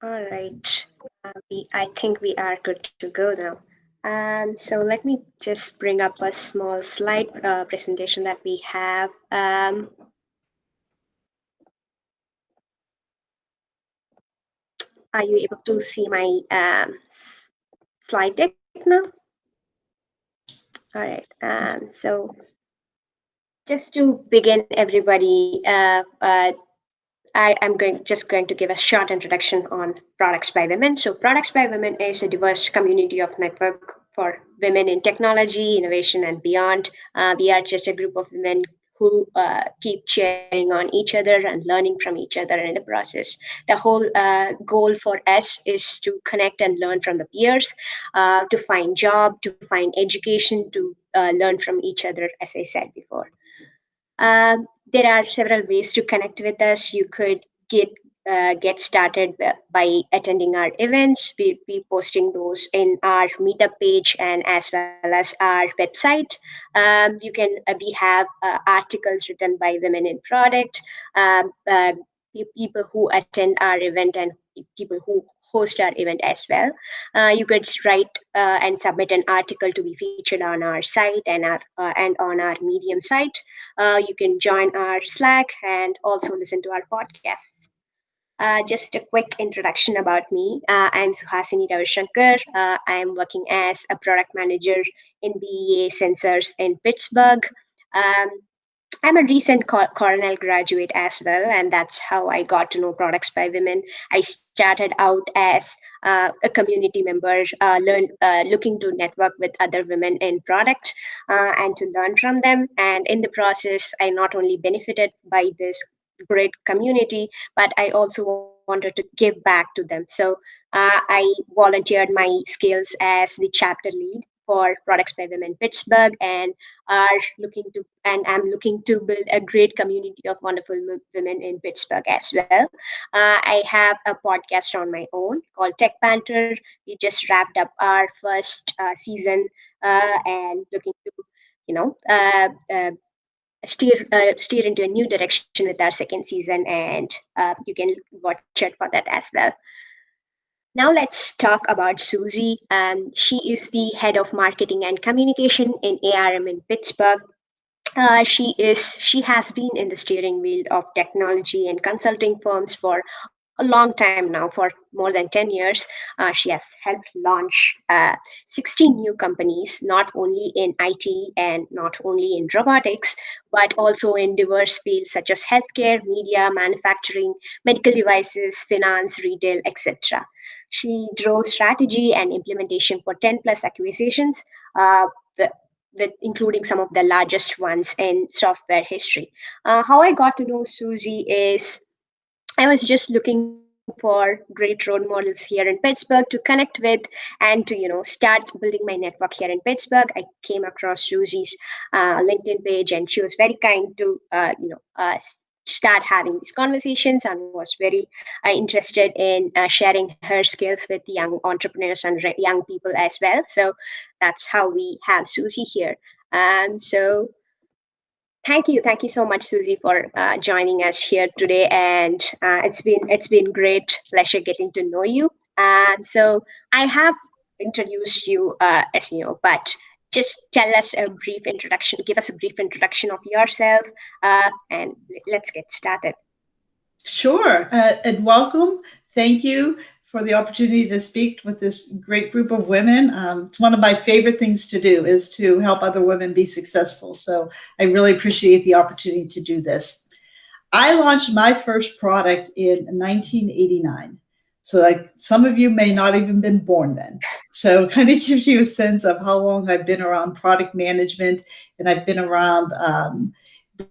All right. I think we are good to go now. So let me just bring up a small slide presentation that we have. Are you able to see my slide deck now? All right. So just to begin, everybody, I'm just going to give a short introduction on Products by Women. So, Products by Women is a diverse community of network for women in technology, innovation, and beyond. We are just a group of women who keep cheering on each other and learning from each other in the process. The whole goal for us is to connect and learn from the peers, to find job, to find education, to learn from each other, as I said before. There are several ways to connect with us. You could get started by attending our events. We'll be posting those in our meetup page and as well as our website. You can we have articles written by women in product, people who attend our event and people who host our event as well. You could write and submit an article to be featured on our site and on our Medium site. You can join our Slack and also listen to our podcasts. Just a quick introduction about me. I'm Suhasini Ravisankar. I'm working as a product manager in BEA Sensors in Pittsburgh. Um, I'm a recent Cornell graduate as well, and that's how I got to know Products by Women. I started out as a community member, looking to network with other women in product and to learn from them. And in the process, I not only benefited by this great community, but I also wanted to give back to them. So I volunteered my skills as the chapter lead for Products by Women Pittsburgh, and are looking to and I'm looking to build a great community of wonderful women in Pittsburgh as well. I have a podcast on my own called Tech Banter. We just wrapped up our first season and looking to you know uh, uh, steer into a new direction with our second season, and you can watch it for that as well. Now let's talk about Suzy. She is the head of marketing and communication in ARM in Pittsburgh. She has been in the steering wheel of technology and consulting firms for a long time now, for more than 10 years. She has helped launch 16 new companies, not only in IT and not only in robotics, but also in diverse fields such as healthcare, media, manufacturing, medical devices, finance, retail, etc. She drove strategy and implementation for 10 plus acquisitions. Uh, with including some of the largest ones in software history. How I got to know Suzy is I was just looking for great role models here in Pittsburgh to connect with and to start building my network here in Pittsburgh. I came across Susie's LinkedIn page, and she was very kind to start having these conversations and was very interested in sharing her skills with young entrepreneurs and young people as well. So that's how we have Susie here. So thank you so much, Susie, for joining us here today, and it's been great pleasure getting to know you. So I have introduced you, as you know, but just tell us a brief introduction. Give us a brief introduction of yourself, and let's get started. Sure, and welcome. Thank you for the opportunity to speak with this great group of women. It's one of my favorite things to do is to help other women be successful. So I really appreciate the opportunity to do this. I launched my first product in 1989. So like some of you may not even been born then. So it kind of gives you a sense of how long I've been around product management, and I've been around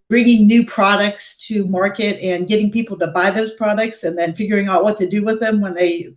bringing new products to market and getting people to buy those products and then figuring out what to do with them when they're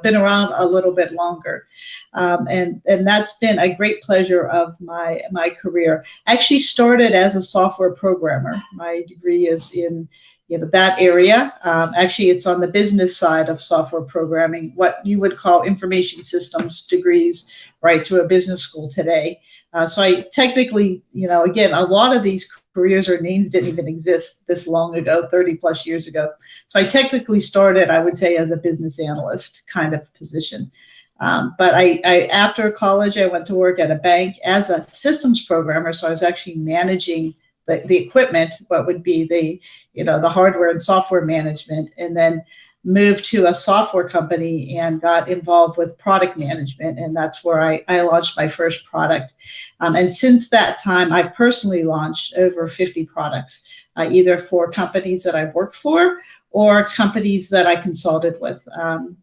been around a little bit longer. And that's been a great pleasure of my career. I actually started as a software programmer. My degree is in that area. Actually, it's on the business side of software programming, what you would call information systems degrees, right, through a business school today. So I technically, again, a lot of these careers or names didn't even exist this long ago, 30 plus years ago. So I technically started, I would say, as a business analyst kind of position. But I after college, I went to work at a bank as a systems programmer. So I was actually managing the equipment, what would be the hardware and software management, and then moved to a software company and got involved with product management. And that's where I launched my first product. And since that time, I've personally launched over 50 products, either for companies that I've worked for or companies that I consulted with.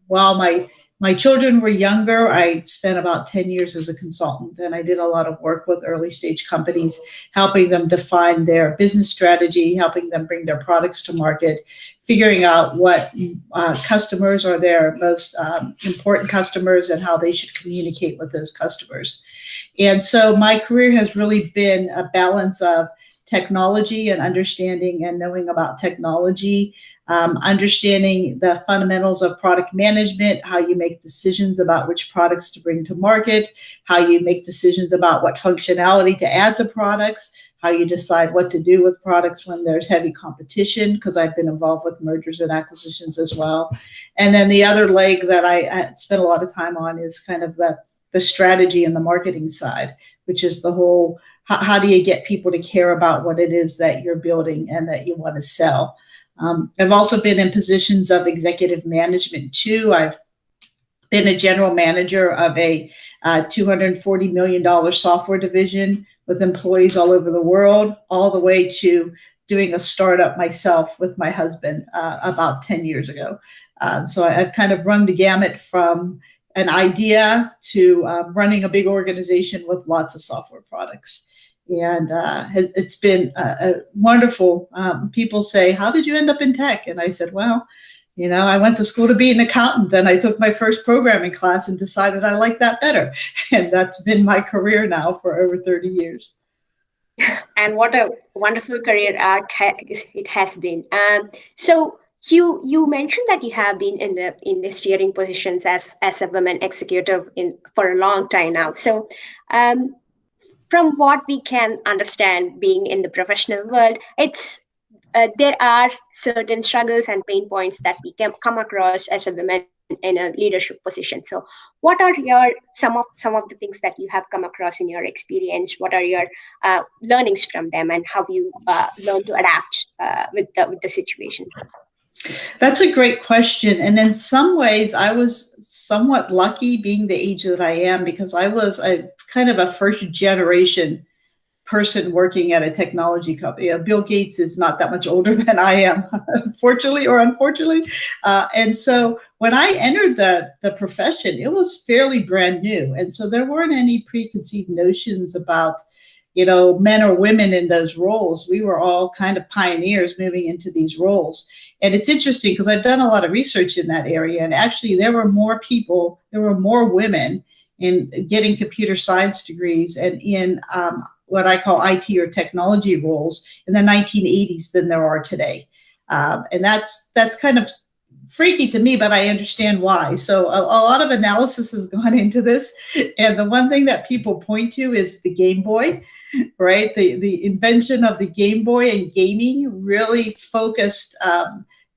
While my children were younger, I spent about 10 years as a consultant, and I did a lot of work with early stage companies, helping them define their business strategy, helping them bring their products to market, figuring out what customers are their most important customers and how they should communicate with those customers. And so my career has really been a balance of technology and understanding and knowing about technology, understanding the fundamentals of product management, how you make decisions about which products to bring to market, how you make decisions about what functionality to add to products, how you decide what to do with products when there's heavy competition, because I've been involved with mergers and acquisitions as well. And then the other leg that I spent a lot of time on is kind of the strategy and the marketing side, which is the whole, how do you get people to care about what it is that you're building and that you want to sell? I've also been in positions of executive management too. I've been a general manager of a $240 million software division with employees all over the world, all the way to doing a startup myself with my husband about 10 years ago. So I've kind of run the gamut from an idea to running a big organization with lots of software products. And it's been a wonderful. People say, how did you end up in tech? And I said, well, I went to school to be an accountant. Then I took my first programming class and decided I liked that better. And that's been my career now for over 30 years. And what a wonderful career arc it has been. So you mentioned that you have been in the steering positions as a woman executive for a long time now. So from what we can understand, being in the professional world, there are certain struggles and pain points that we can come across as a woman in a leadership position. So what are some of the things that you have come across in your experience? What are your learnings from them, and how you learn to adapt with the situation? That's a great question. And in some ways, I was somewhat lucky being the age that I am, because I was a kind of a first generation person working at a technology company. Bill Gates is not that much older than I am, fortunately or unfortunately. And so when I entered the profession, it was fairly brand new. And so there weren't any preconceived notions about, men or women in those roles. We were all kind of pioneers moving into these roles. And it's interesting because I've done a lot of research in that area. And actually, there were more women in getting computer science degrees and in what I call IT or technology roles in the 1980s than there are today. And that's kind of freaky to me, but I understand why. So a lot of analysis has gone into this. And the one thing that people point to is the Game Boy, right? The invention of the Game Boy and gaming really focused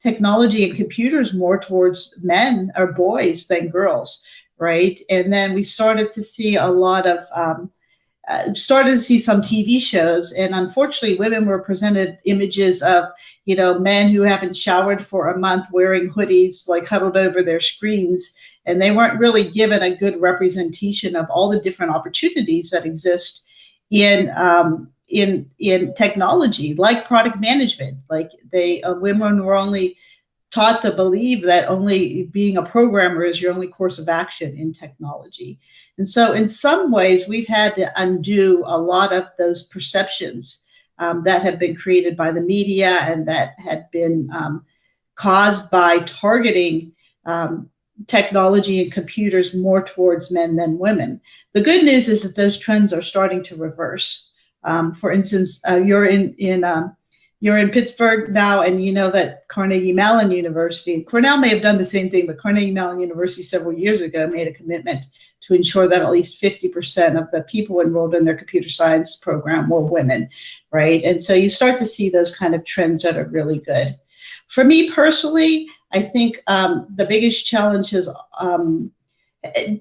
technology and computers more towards men or boys than girls, right? And then we started to see a lot of started to see some TV shows, and unfortunately, women were presented images of, men who haven't showered for a month wearing hoodies, like huddled over their screens, and they weren't really given a good representation of all the different opportunities that exist in technology, like product management. Like women were only taught to believe that only being a programmer is your only course of action in technology. And so in some ways, we've had to undo a lot of those perceptions that have been created by the media and that had been caused by targeting technology and computers more towards men than women. The good news is that those trends are starting to reverse. For instance, you're in you're in Pittsburgh now, and you know that Carnegie Mellon University, Cornell may have done the same thing, but Carnegie Mellon University several years ago made a commitment to ensure that at least 50% of the people enrolled in their computer science program were women, right? And so you start to see those kind of trends that are really good. For me personally, I think the biggest challenges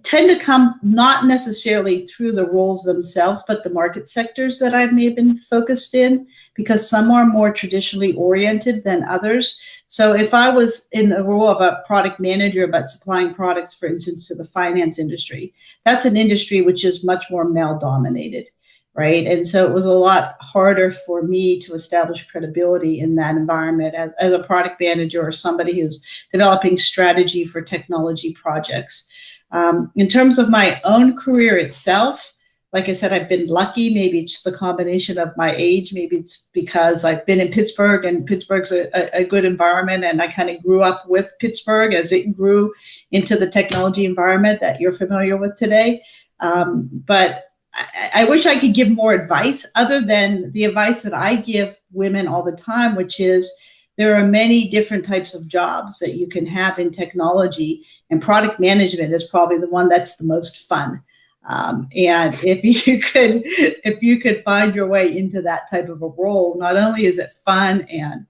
tend to come not necessarily through the roles themselves, but the market sectors that I may have been focused in, because some are more traditionally oriented than others. So if I was in the role of a product manager, but supplying products, for instance, to the finance industry, that's an industry which is much more male dominated, right? And so it was a lot harder for me to establish credibility in that environment as a product manager or somebody who's developing strategy for technology projects. In terms of my own career itself, like I said, I've been lucky. Maybe it's the combination of my age. Maybe it's because I've been in Pittsburgh, and Pittsburgh's a good environment, and I kind of grew up with Pittsburgh as it grew into the technology environment that you're familiar with today. But I wish I could give more advice other than the advice that I give women all the time, which is there are many different types of jobs that you can have in technology, and product management is probably the one that's the most fun. And if you could find your way into that type of a role, not only is it fun and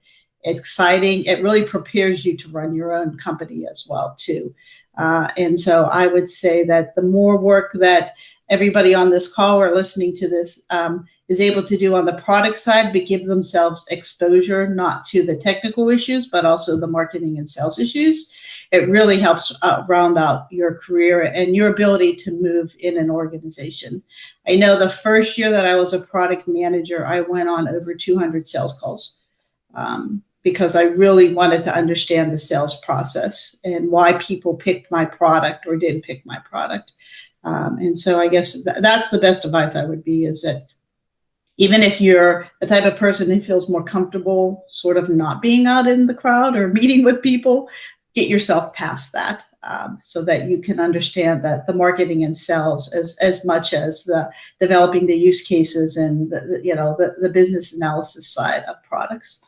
exciting, it really prepares you to run your own company as well too. And so I would say that the more work that everybody on this call or listening to this is able to do on the product side, but give themselves exposure not to the technical issues, but also the marketing and sales issues, it really helps round out your career and your ability to move in an organization. I know the first year that I was a product manager, I went on over 200 sales calls because I really wanted to understand the sales process and why people picked my product or didn't pick my product. And so I guess that's the best advice I would be, is that even if you're the type of person who feels more comfortable sort of not being out in the crowd or meeting with people, get yourself past that so that you can understand that the marketing and sales as much as the developing the use cases and the business analysis side of products.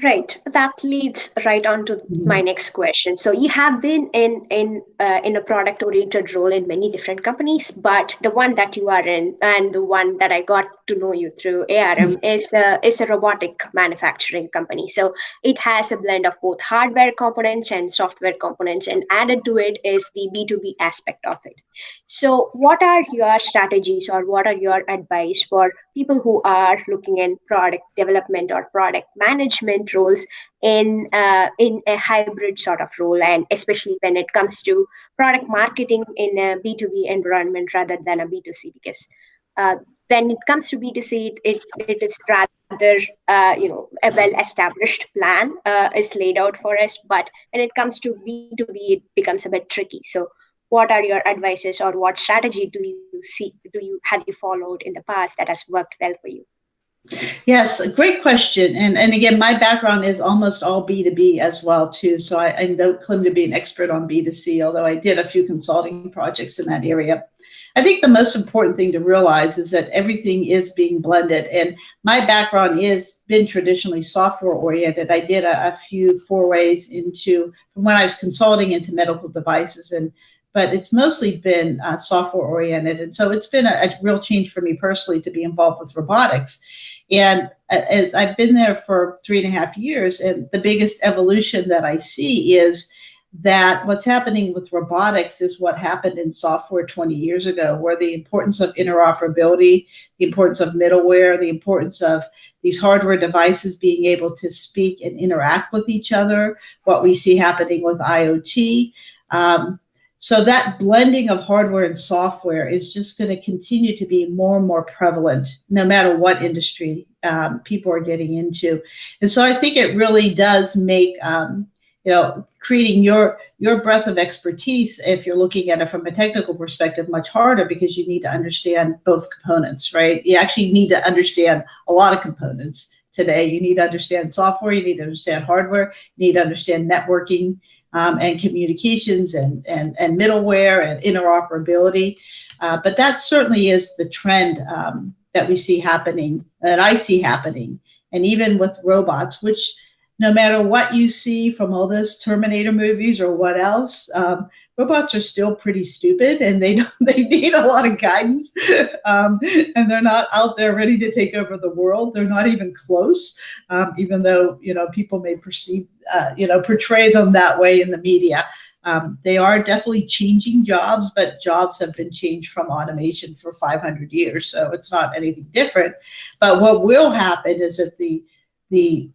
Right. That leads right on to my next question. So you have been in a product-oriented role in many different companies, but the one that you are in and the one that I got to know you through ARM is a robotic manufacturing company. So it has a blend of both hardware components and software components, and added to it is the B2B aspect of it. So what are your strategies or what are your advice for people who are looking in product development or product management roles in a hybrid sort of role, and especially when it comes to product marketing in a B2B environment rather than a B2C? Because when it comes to B2C, it is rather a well-established plan is laid out for us, but when it comes to B2B, it becomes a bit tricky. So what are your advices, or what strategy have you followed in the past that has worked well for you? Yes, a great question. And again, my background is almost all B2B as well too. So I don't claim to be an expert on B2C, although I did a few consulting projects in that area. I think the most important thing to realize is that everything is being blended. And my background is been traditionally software oriented. I did a few forays into, from when I was consulting, into medical devices, but it's mostly been software oriented. And so it's been a real change for me personally to be involved with robotics. And as I've been there for 3.5 years, and the biggest evolution that I see is that what's happening with robotics is what happened in software 20 years ago, where the importance of interoperability, the importance of middleware, the importance of these hardware devices being able to speak and interact with each other, what we see happening with IoT. So that blending of hardware and software is just going to continue to be more and more prevalent, no matter what industry people are getting into. And so I think it really does make creating your breadth of expertise, if you're looking at it from a technical perspective, much harder, because you need to understand both components, right? You actually need to understand a lot of components today. You need to understand software, you need to understand hardware, you need to understand networking and communications and middleware and interoperability. But that certainly is the trend that we see happening, that I see happening, and even with robots, which no matter what you see from all those Terminator movies or what else, robots are still pretty stupid, and they need a lot of guidance, and they're not out there ready to take over the world. They're not even close, even though people may portray them that way in the media. They are definitely changing jobs, but jobs have been changed from automation for 500 years, so it's not anything different. But what will happen is that the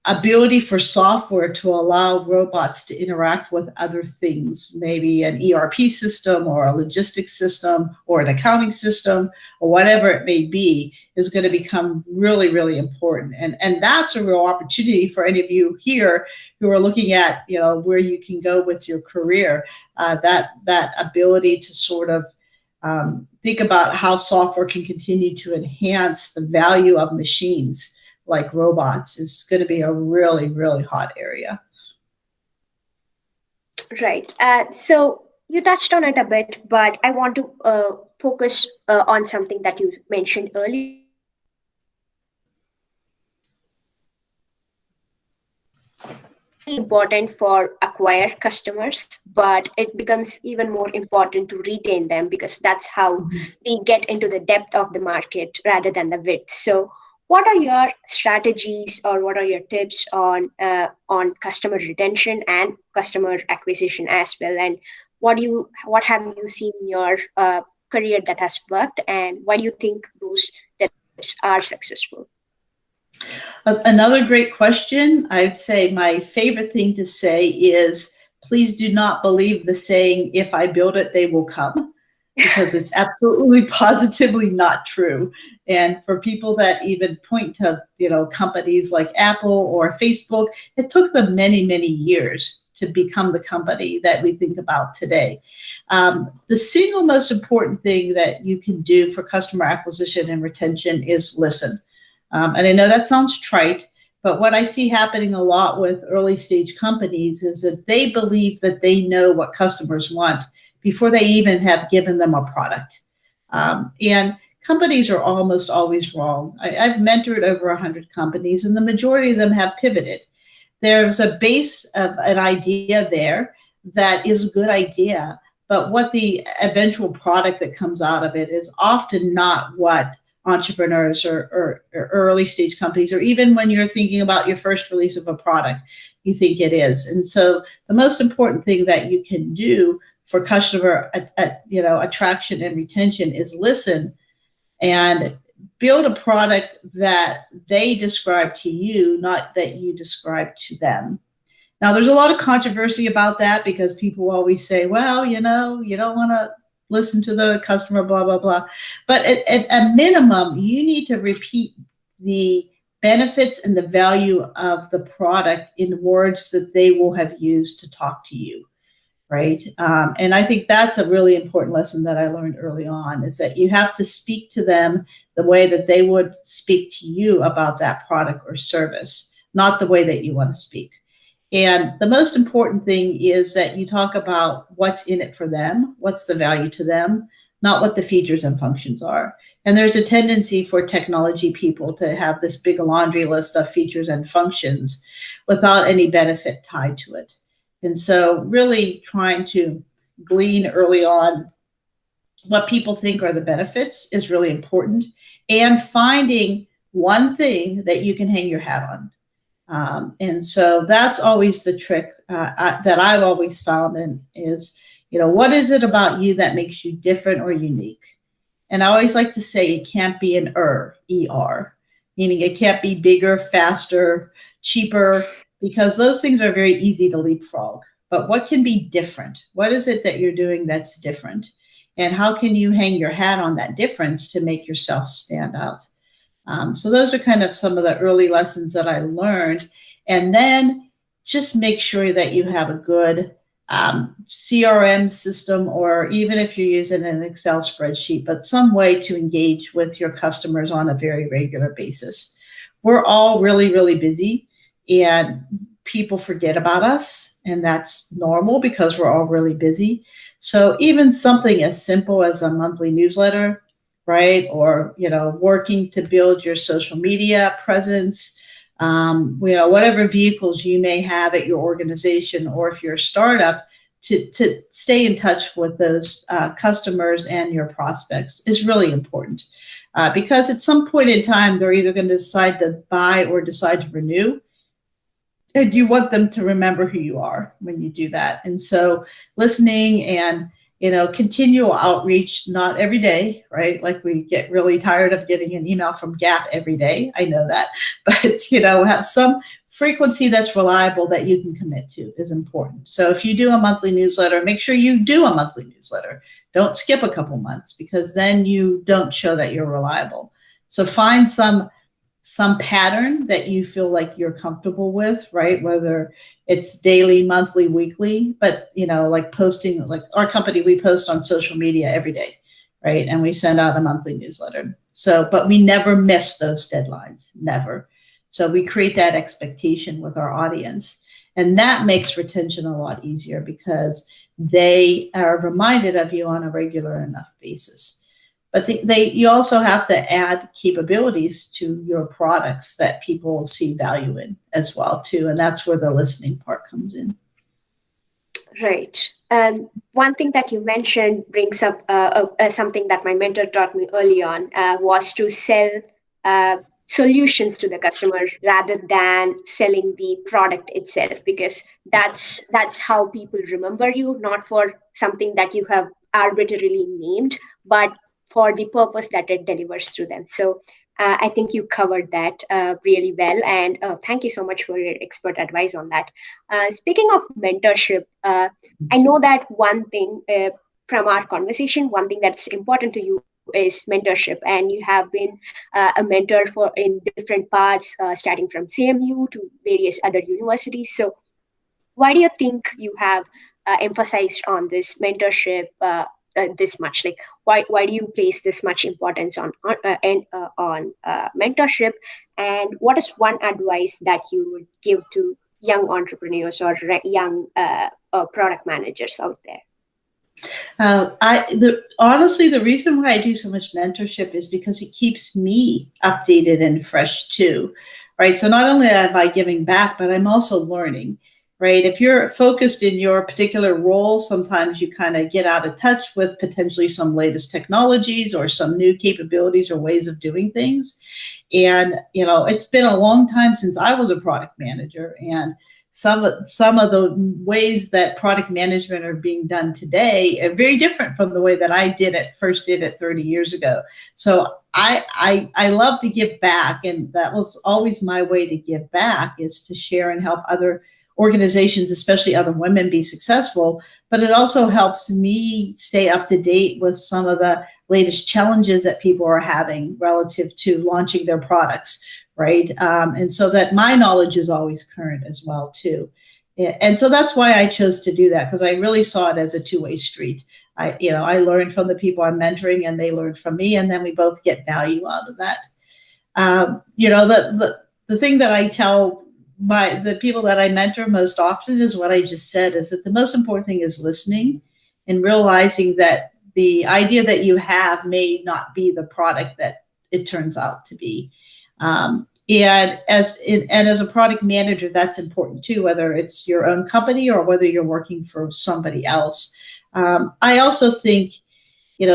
ability for software to allow robots to interact with other things, maybe an ERP system or a logistics system or an accounting system or whatever it may be, is going to become really, really important. And that's a real opportunity for any of you here who are looking at, where you can go with your career, that ability to sort of think about how software can continue to enhance the value of machines like robots is going to be a really, really hot area. Right. So you touched on it a bit, but I want to focus on something that you mentioned earlier. Important for acquire customers, but it becomes even more important to retain them, because that's how we get into the depth of the market rather than the width. So what are your strategies, or what are your tips on customer retention and customer acquisition as well? And what have you seen in your career that has worked, and why do you think those tips are successful? Another great question. I'd say my favorite thing to say is, please do not believe the saying, if I build it, they will come, because it's absolutely positively not true. And for people that even point to, companies like Apple or Facebook, it took them many, many years to become the company that we think about today. The single most important thing that you can do for customer acquisition and retention is listen. And I know that sounds trite, but what I see happening a lot with early stage companies is that they believe that they know what customers want before they even have given them a product. And companies are almost always wrong. I've mentored over 100 companies, and the majority of them have pivoted. There's a base of an idea there that is a good idea, but what the eventual product that comes out of it is often not what entrepreneurs or early stage companies, or even when you're thinking about your first release of a product, you think it is. And so the most important thing that you can do for customer attraction and retention is listen and build a product that they describe to you, not that you describe to them. Now, there's a lot of controversy about that, because people always say, well, you don't want to listen to the customer, blah, blah, blah. But at a minimum, you need to repeat the benefits and the value of the product in words that they will have used to talk to you, right? And I think that's a really important lesson that I learned early on, is that you have to speak to them the way that they would speak to you about that product or service, not the way that you want to speak. And the most important thing is that you talk about what's in it for them, what's the value to them, not what the features and functions are. And there's a tendency for technology people to have this big laundry list of features and functions without any benefit tied to it. And so really trying to glean early on what people think are the benefits is really important, and finding one thing that you can hang your hat on. And so that's always the trick that I've always found, and is, what is it about you that makes you different or unique? And I always like to say it can't be an ER, meaning it can't be bigger, faster, cheaper, because those things are very easy to leapfrog. But what can be different? What is it that you're doing that's different? And how can you hang your hat on that difference to make yourself stand out? So those are kind of some of the early lessons that I learned. And then just make sure that you have a good CRM system, or even if you're using an Excel spreadsheet, but some way to engage with your customers on a very regular basis. We're all really, really busy, and people forget about us, and that's normal because we're all really busy. So even something as simple as a monthly newsletter right? Or, working to build your social media presence, whatever vehicles you may have at your organization, or if you're a startup, to stay in touch with those customers and your prospects is really important. Because at some point in time, they're either going to decide to buy or decide to renew. And you want them to remember who you are when you do that. And so listening and, continual outreach, not every day, right? Like we get really tired of getting an email from Gap every day. I know that, but, have some frequency that's reliable that you can commit to is important. So if you do a monthly newsletter, make sure you do a monthly newsletter. Don't skip a couple months, because then you don't show that you're reliable. So find some pattern that you feel like you're comfortable with, right? Whether it's daily, monthly, weekly, but, like posting, like our company, we post on social media every day, right? And we send out a monthly newsletter. So, but we never miss those deadlines, never. So we create that expectation with our audience, and that makes retention a lot easier because they are reminded of you on a regular enough basis. But you also have to add capabilities to your products that people see value in as well, too. And that's where the listening part comes in. Right. One thing that you mentioned brings up something that my mentor taught me early on, was to sell solutions to the customer rather than selling the product itself, because that's how people remember you, not for something that you have arbitrarily named, but for the purpose that it delivers to them. So I think you covered that really well, and thank you so much for your expert advice on that. Speaking of mentorship, I know that one thing from our conversation, one thing that's important to you is mentorship, and you have been a mentor for in different paths, starting from CMU to various other universities. So why do you think you have emphasized on this mentorship this much? Like, why do you place this much importance on mentorship? And what is one advice that you would give to young entrepreneurs or young product managers out there? Honestly, the reason why I do so much mentorship is because it keeps me updated and fresh too, right? So not only am I giving back, but I'm also learning, right? If you're focused in your particular role, sometimes you kind of get out of touch with potentially some latest technologies or some new capabilities or ways of doing things. And, it's been a long time since I was a product manager, and some of the ways that product management are being done today are very different from the way that I first did it 30 years ago. So I love to give back, and that was always my way to give back, is to share and help other organizations, especially other women, be successful. But it also helps me stay up to date with some of the latest challenges that people are having relative to launching their products, right? And so that my knowledge is always current as well, too. And so that's why I chose to do that, because I really saw it as a two-way street. I learned from the people I'm mentoring, and they learned from me, and then we both get value out of that. The thing that I tell the people that I mentor most often is what I just said, is that the most important thing is listening and realizing that the idea that you have may not be the product that it turns out to be. And as a product manager, that's important too, whether it's your own company or whether you're working for somebody else. I also think,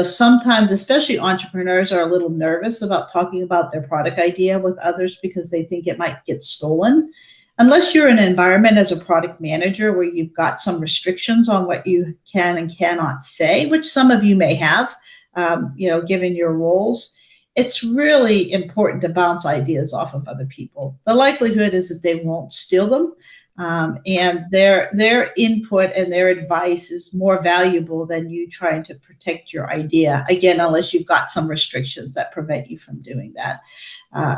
sometimes, especially entrepreneurs, are a little nervous about talking about their product idea with others because they think it might get stolen. Unless you're in an environment as a product manager where you've got some restrictions on what you can and cannot say, which some of you may have, given your roles, it's really important to bounce ideas off of other people. The likelihood is that they won't steal them. And their input and their advice is more valuable than you trying to protect your idea, again, unless you've got some restrictions that prevent you from doing that.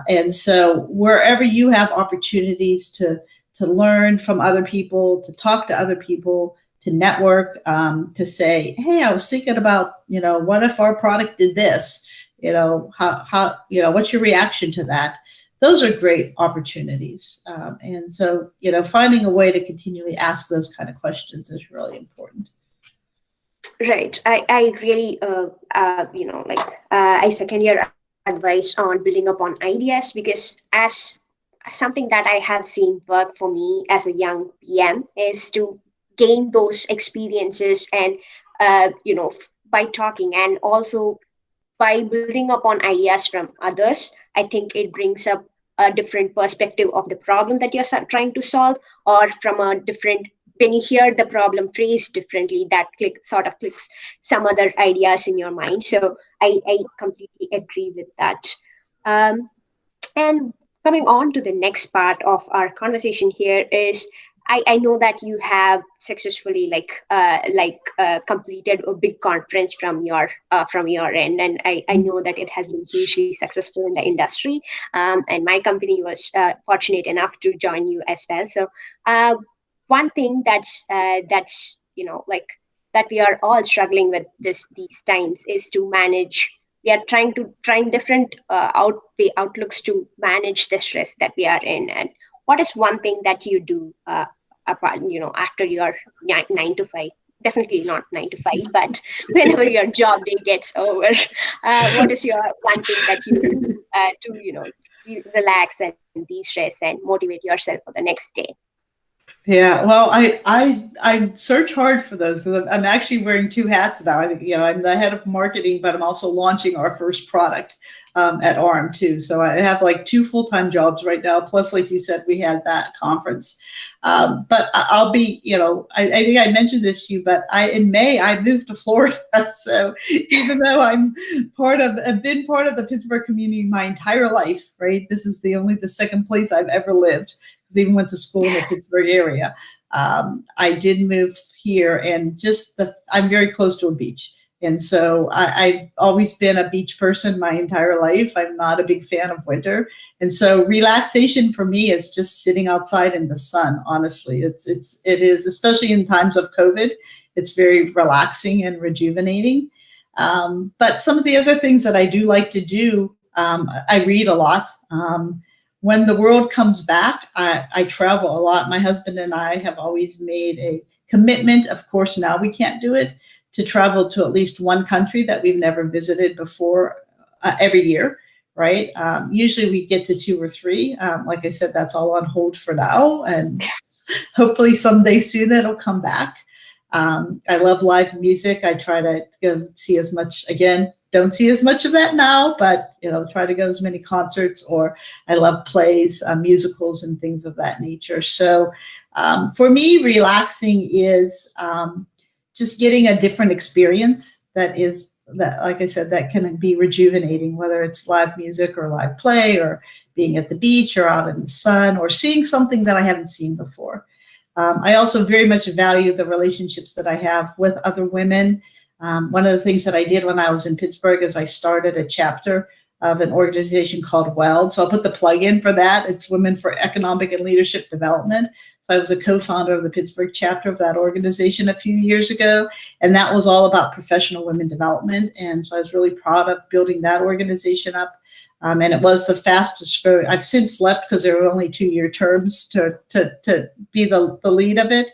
And so wherever you have opportunities to learn from other people, to talk to other people, to network, to say, hey, I was thinking about, what if our product did this? How what's your reaction to that? Those are great opportunities. And so, finding a way to continually ask those kind of questions is really important. Right. I really, I second your advice on building up on ideas, because as something that I have seen work for me as a young PM is to gain those experiences and, by talking, and also by building upon ideas from others. I think it brings up a different perspective of the problem that you're trying to solve, or from a different, when you hear the problem phrased differently, that clicks some other ideas in your mind. So I completely agree with that. And coming on to the next part of our conversation here is, I know that you have successfully completed a big conference from your end, and I know that it has been hugely successful in the industry. And my company was fortunate enough to join you as well. So one thing that's that we are all struggling with these times is to manage. We are trying different outlooks to manage the stress that we are in. And what is one thing that you do, apart, after your 9 to 5? Definitely not 9 to 5, but whenever your job day gets over, what is your one thing that you do to relax and de-stress and motivate yourself for the next day? Yeah, well, I search hard for those because I'm actually wearing two hats now. I think, I'm the head of marketing, but I'm also launching our first product at ARM too. So I have like two full-time jobs right now. Plus, like you said, we had that conference. But I'll be, I think I mentioned this to you, but in May I moved to Florida. So even though I've been part of the Pittsburgh community my entire life, right? This is the second place I've ever lived, because I even went to school in the Pittsburgh area. I did move here, and I'm very close to a beach. And so I've always been a beach person my entire life. I'm not a big fan of winter. And so relaxation for me is just sitting outside in the sun. Honestly, it is, especially in times of COVID, it's very relaxing and rejuvenating. But some of the other things that I do like to do, I read a lot. When the world comes back, I travel a lot. My husband and I have always made a commitment. Of course, now we can't do it, to travel to at least one country that we've never visited before every year, right? Usually we get to two or three. Like I said, that's all on hold for now, and hopefully someday soon it'll come back. I love live music. I try to go see as much, again, don't see as much of that now, but try to go as many concerts. Or I love plays, musicals, and things of that nature. So for me, relaxing is just getting a different experience that, like I said, that can be rejuvenating, whether it's live music or live play, or being at the beach or out in the sun, or seeing something that I haven't seen before. I also very much value the relationships that I have with other women. One of the things that I did when I was in Pittsburgh is I started a chapter of an organization called WELD. So I'll put the plug in for that. It's Women for Economic and Leadership Development. So I was a co-founder of the Pittsburgh chapter of that organization a few years ago. And that was all about professional women development. And so I was really proud of building that organization up. And it was the fastest growing. I've since left because there were only 2-year terms to be the lead of it.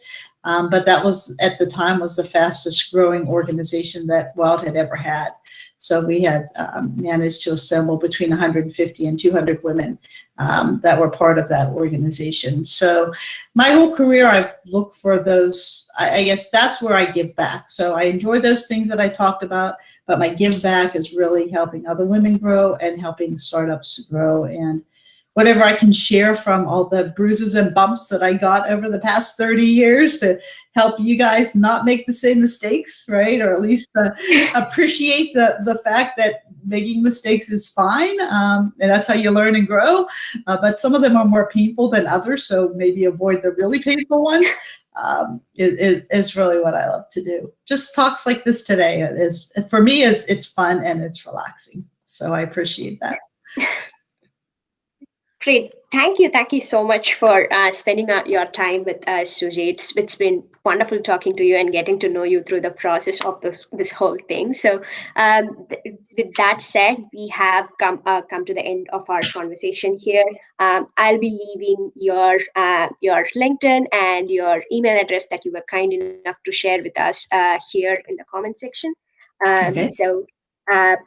But that was, at the time, was the fastest growing organization that WELD had ever had. So we had managed to assemble between 150 and 200 women that were part of that organization. So my whole career, I've looked for those. I guess that's where I give back. So I enjoy those things that I talked about, but my give back is really helping other women grow and helping startups grow, and whatever I can share from all the bruises and bumps that I got over the past 30 years to help you guys not make the same mistakes, right? Or at least appreciate the fact that making mistakes is fine. And that's how you learn and grow. But some of them are more painful than others. So maybe avoid the really painful ones. Is really what I love to do. Just talks like this today is, for me, it's fun and it's relaxing. So I appreciate that. Great. Thank you so much for spending your time with us, Suzy. It's been wonderful talking to you and getting to know you through the process of this whole thing. So, with that said, we have come to the end of our conversation here. I'll be leaving your LinkedIn and your email address that you were kind enough to share with us here in the comment section. Okay. So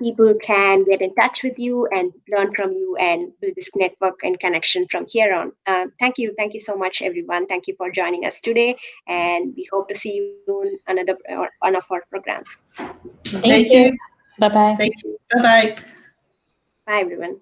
people can get in touch with you and learn from you and build this network and connection from here on. Thank you so much, everyone. Thank you for joining us today, and we hope to see you in another one of our programs. Thank Thank you. you. Bye bye. Thank you. Bye bye. Bye, everyone.